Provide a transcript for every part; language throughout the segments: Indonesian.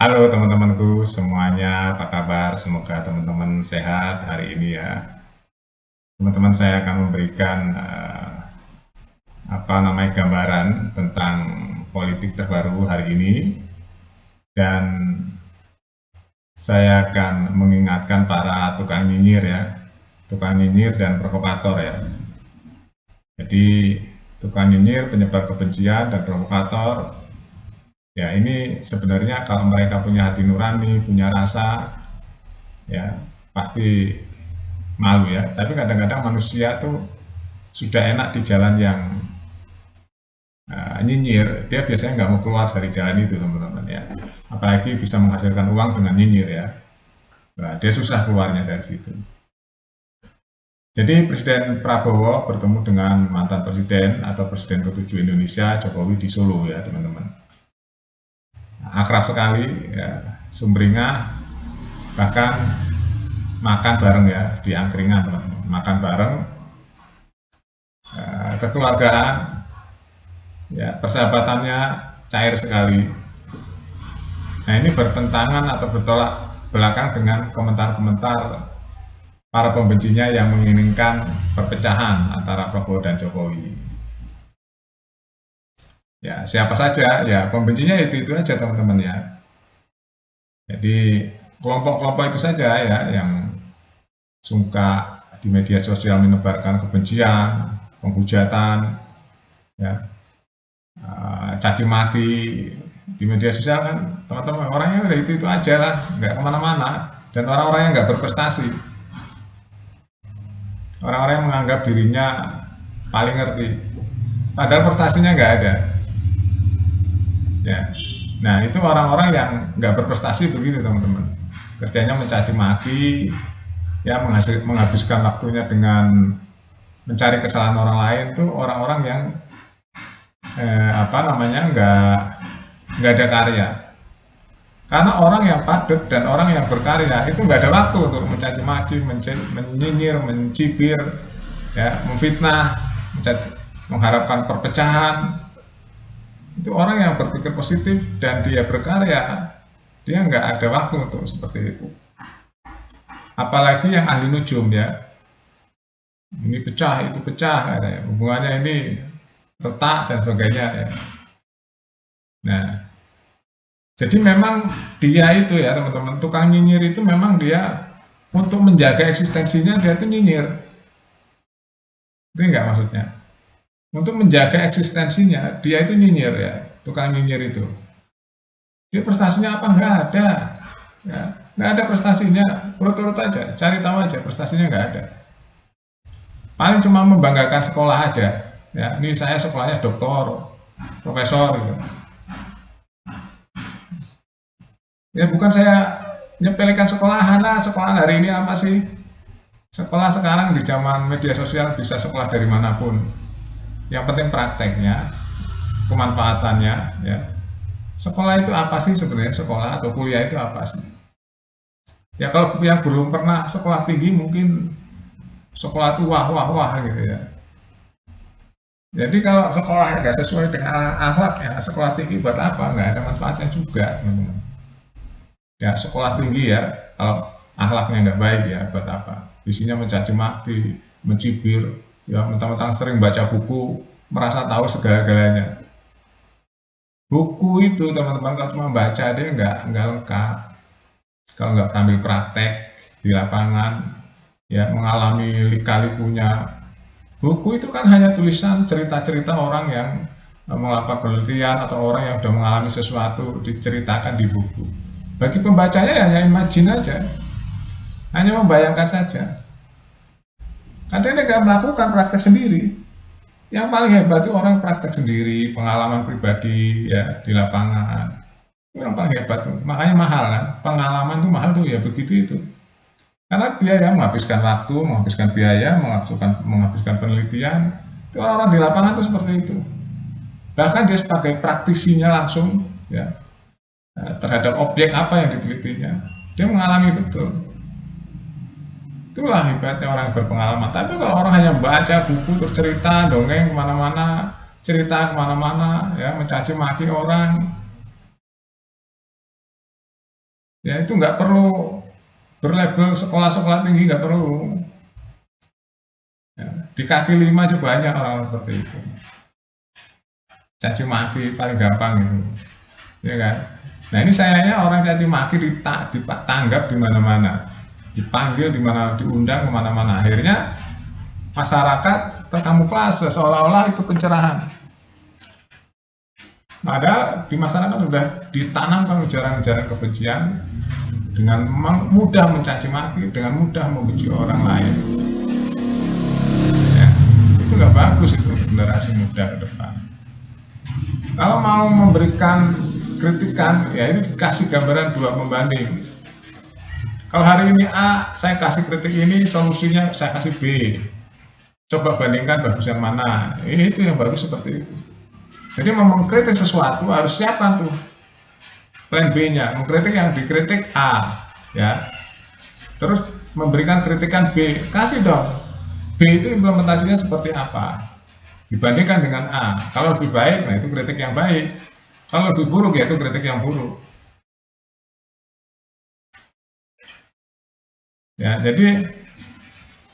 Halo teman-temanku semuanya, apa kabar? Semoga teman-teman sehat hari ini ya. Teman-teman, saya akan memberikan gambaran tentang politik terbaru hari ini, dan saya akan mengingatkan para tukang nyinyir ya, tukang nyinyir dan provokator ya. Jadi tukang nyinyir, penyebar kebencian dan provokator, ya ini sebenarnya kalau mereka punya hati nurani, punya rasa, ya pasti malu ya. Tapi kadang-kadang manusia tuh sudah enak di jalan yang nyinyir, dia biasanya nggak mau keluar dari jalan itu teman-teman ya. Apalagi bisa menghasilkan uang dengan nyinyir ya. Nah, dia susah keluarnya dari situ. Jadi Presiden Prabowo bertemu dengan mantan presiden atau presiden ke-7 Indonesia Jokowi di Solo ya teman-teman. Akrab sekali ya, sumringah, bahkan makan bareng ya di angkringan teman-teman. Makan bareng, kekeluargaan, ya persahabatannya cair sekali. Nah ini bertentangan atau bertolak belakang dengan komentar-komentar para pembencinya yang menginginkan perpecahan antara Prabowo dan Jokowi. Ya siapa saja, ya pembencinya itu aja teman-teman ya. Jadi kelompok-kelompok itu saja ya yang suka di media sosial menebarkan kebencian, penghujatan, ya, caci maki di media sosial kan teman-teman, orangnya udah itu aja lah, nggak kemana-mana, dan orang-orang yang nggak berprestasi, orang-orang yang menganggap dirinya paling ngerti, padahal prestasinya nggak ada. Ya, nah itu orang-orang yang nggak berprestasi begitu teman-teman. Kerjanya mencaci maki, ya menghabiskan waktunya dengan mencari kesalahan orang lain tuh orang-orang yang nggak ada karya. Karena orang yang padat dan orang yang berkarya itu nggak ada waktu untuk mencaci maki, menyinyir, mencibir, ya, memfitnah, mengharapkan perpecahan. Itu orang yang berpikir positif dan dia berkarya, dia nggak ada waktu untuk seperti itu. Apalagi yang ahli nujum ya, ini pecah, itu pecah, katanya. Hubungannya ini retak dan sebagainya ya. Nah, jadi memang dia itu ya teman-teman, tukang nyinyir itu memang dia untuk menjaga eksistensinya dia itu nyinyir. Itu enggak maksudnya. Untuk menjaga eksistensinya dia itu nyinyir ya, tukang nyinyir itu. Dia prestasinya apa? Enggak ada. Ya, nggak ada prestasinya, urut-urut aja, cari tahu aja prestasinya nggak ada. Paling cuma membanggakan sekolah aja. Ya, ini saya sekolahnya doktor, profesor gitu. Ya bukan saya nyepelekan sekolahan lah, sekolah hari ini apa sih? Sekolah sekarang di zaman media sosial bisa sekolah dari manapun. Yang penting prakteknya, kemanfaatannya, ya. Sekolah itu apa sih sebenarnya, sekolah atau kuliah itu apa sih? Ya kalau yang belum pernah sekolah tinggi mungkin sekolah itu wah wah wah gitu ya. Jadi kalau sekolah nggak sesuai dengan akhlak ya sekolah tinggi buat apa? Nggak ada manfaatnya juga. Ya sekolah tinggi ya kalau akhlaknya nggak baik ya buat apa? Isinya mencaci maki, mencibir, ya mentang-mentang sering baca buku, merasa tahu segala-galanya. Buku itu teman-teman kalau cuma baca dia nggak lengkap. Kalau nggak ambil praktek di lapangan, ya mengalami lika-likunya. Buku itu kan hanya tulisan cerita-cerita orang yang melakukan penelitian atau orang yang sudah mengalami sesuatu diceritakan di buku. Bagi pembacanya ya hanya imajin aja, hanya membayangkan saja. Karena dia nggak melakukan praktek sendiri. Yang paling hebat itu orang praktek sendiri, pengalaman pribadi ya di lapangan. Itu yang paling hebat tuh. Makanya mahal kan. Pengalaman tuh mahal tuh ya begitu itu. Karena dia yang menghabiskan waktu, menghabiskan biaya, menghabiskan penelitian. Itu orang-orang di lapangan tuh seperti itu. Bahkan dia sebagai praktisinya langsung ya terhadap objek apa yang ditelitinya. Dia mengalami betul. Itulah hebatnya orang yang berpengalaman. Tapi kalau orang hanya baca buku, terus cerita, dongeng kemana-mana, cerita kemana-mana, ya mencaci maki orang, Ya itu nggak perlu berlabel sekolah-sekolah tinggi, nggak perlu. Ya, di kaki lima aja banyak orang seperti itu. Caci maki paling gampang itu, ya kan? Nah ini sayangnya orang caci maki ditanggap di mana-mana, dipanggil di mana, diundang kemana-mana. Akhirnya masyarakat terkamuflase seolah-olah itu pencerahan. Padahal di masyarakat sudah ditanamkan ujaran-ujaran kebencian dengan mudah mencaci maki, dengan mudah membenci orang lain. Ya, itu nggak bagus itu generasi muda ke depan. Kalau mau memberikan kritikan, ya ini dikasih gambaran dua pembanding. Kalau hari ini A, saya kasih kritik ini, solusinya saya kasih B. Coba bandingkan bagus yang mana. Itu yang bagus seperti itu. Jadi mau mengkritik sesuatu harus siapkan tuh plan B-nya. Mengkritik yang dikritik A, ya. Terus memberikan kritikan B, kasih dong. B itu implementasinya seperti apa? Dibandingkan dengan A. Kalau lebih baik, nah itu kritik yang baik. Kalau lebih buruk, ya itu kritik yang buruk. Ya, jadi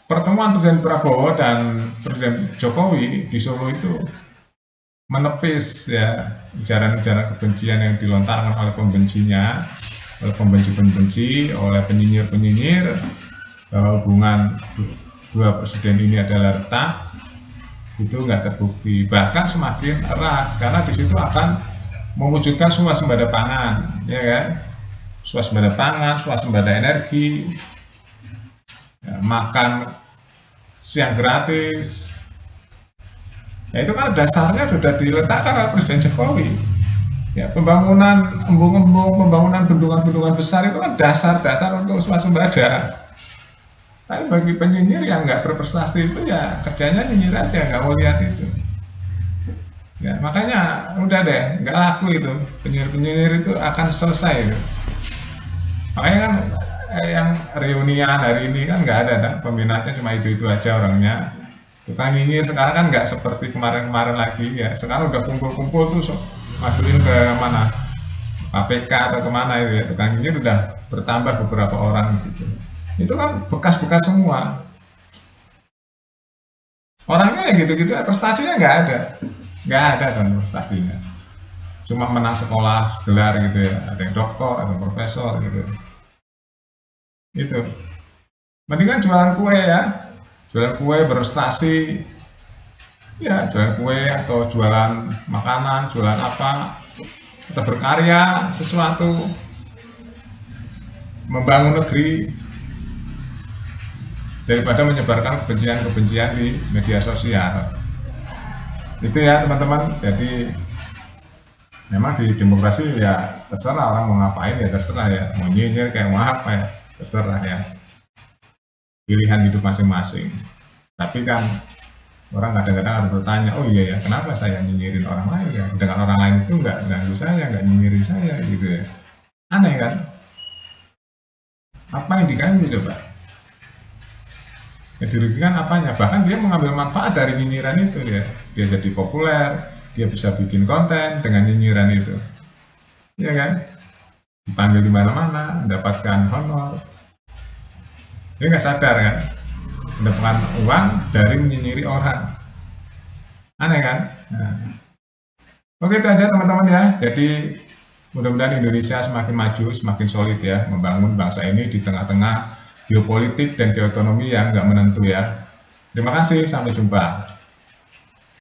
pertemuan Presiden Prabowo dan Presiden Jokowi di Solo itu menepis ya ujaran-ujaran kebencian yang dilontarkan oleh pembencinya, oleh pembenci-pembenci, oleh penyinyir-penyinyir, bahwa hubungan dua presiden ini adalah retak, itu nggak terbukti, bahkan semakin erat karena di situ akan mewujudkan swasembada pangan, ya kan? Swasembada pangan, swasembada energi, ya, makan siang gratis. Ya itu kan dasarnya sudah diletakkan oleh Presiden Jokowi. Ya, pembangunan embung-embung, pembangunan bendungan-bendungan besar itu kan dasar-dasar untuk swasembada. Tapi bagi penyinyir yang nggak berprestasi itu ya kerjanya nyinyir aja, nggak mau lihat itu. Ya, makanya udah deh, nggak laku itu. Penyinyir-penyinyir itu akan selesai itu. Makanya kan yang reunian hari ini kan nggak ada, kan? Peminatnya cuma itu-itu aja orangnya. Tukang nyinyir sekarang kan nggak seperti kemarin-kemarin lagi ya. Sekarang udah kumpul-kumpul tuh majuin ke mana? KPK atau kemana itu ya. Tukang nyinyir udah bertambah beberapa orang gitu. Itu kan bekas-bekas semua. Orangnya ya gitu-gitu, prestasinya nggak ada kan prestasinya. Cuma menang sekolah gelar gitu ya. Ada yang doktor, ada yang profesor gitu. Itu. Mendingan jualan kue ya. Jualan kue berprestasi, ya jualan kue atau jualan makanan, jualan apa, kita berkarya sesuatu, membangun negeri, daripada menyebarkan kebencian-kebencian di media sosial. Itu ya teman-teman. Jadi memang di demokrasi ya terserah orang mau ngapain, ya terserah ya, mau nyinyir kayak mau apa ya terserah ya, pilihan hidup masing-masing. Tapi kan orang kadang-kadang harus bertanya, oh iya ya, kenapa saya nyinyirin orang lain ya? Dengan orang lain itu nggak ganggu saya, nggak nyinyirin saya gitu ya. Aneh kan? Apa yang diganggu coba? Ya dirugikan apanya? Bahkan dia mengambil manfaat dari nyinyiran itu dia. Dia jadi populer, dia bisa bikin konten dengan nyinyiran itu. Iya kan? Dipanggil di mana-mana, mendapatkan honor. Dia nggak sadar kan? Mendapatkan uang dari menyinyiri orang. Aneh kan? Nah. Oke itu aja teman-teman ya. Jadi mudah-mudahan Indonesia semakin maju, semakin solid ya, membangun bangsa ini di tengah-tengah geopolitik dan geoekonomi yang nggak menentu ya. Terima kasih, sampai jumpa.